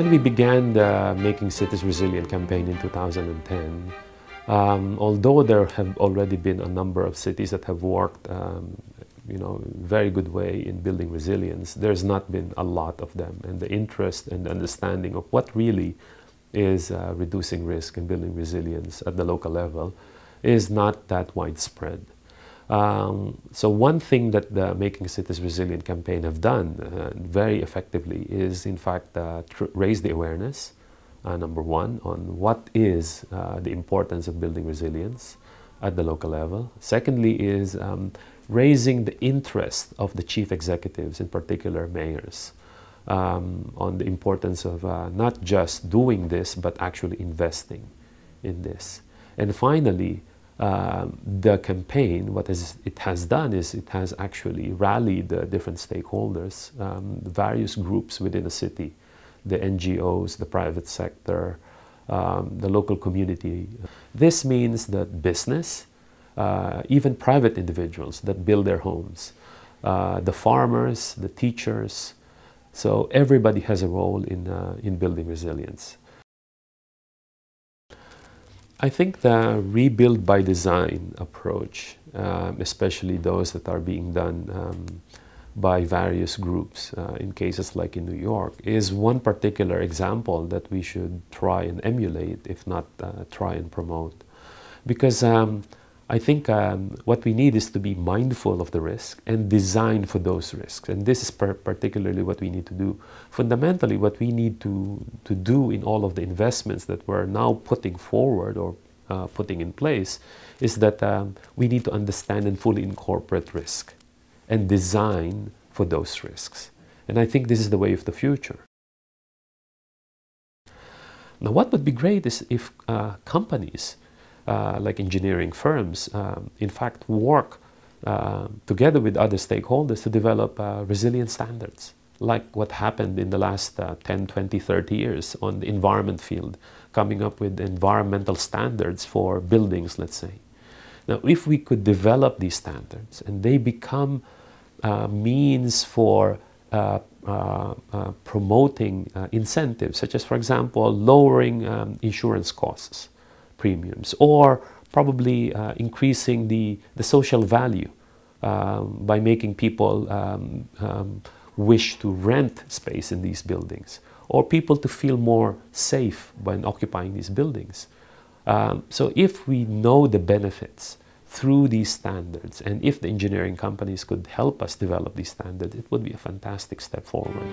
When we began the Making Cities Resilient campaign in 2010, although there have already been a number of cities that have worked very good way in building resilience, there's not been a lot of them, and the interest and understanding of what really is reducing risk and building resilience at the local level is not that widespread. So one thing that the Making Cities Resilient campaign have done very effectively is, in fact, raise the awareness, number one, on what is the importance of building resilience at the local level. Secondly is raising the interest of the chief executives, in particular mayors, on the importance of not just doing this, but actually investing in this. And finally, the campaign, what it has done is it has actually rallied the different stakeholders, the various groups within the city, the NGOs, the private sector, the local community. This means that business, even private individuals that build their homes, the farmers, the teachers, so everybody has a role in building resilience. I think the rebuild by design approach, especially those that are being done by various groups in cases like in New York, is one particular example that we should try and emulate, if not try and promote. Because I think what we need is to be mindful of the risk and design for those risks. And this is particularly what we need to do. Fundamentally, what we need to do in all of the investments that we're now putting forward or putting in place is that we need to understand and fully incorporate risk and design for those risks. And I think this is the way of the future. Now, what would be great is if companies like engineering firms, in fact, work together with other stakeholders to develop resilient standards, like what happened in the last 10, 20, 30 years on the environment field, coming up with environmental standards for buildings, let's say. Now, if we could develop these standards and they become means for promoting incentives, such as, for example, lowering insurance costs, premiums, or probably increasing the social value by making people wish to rent space in these buildings, or people to feel more safe when occupying these buildings. So if we know the benefits through these standards, and if the engineering companies could help us develop these standards, it would be a fantastic step forward.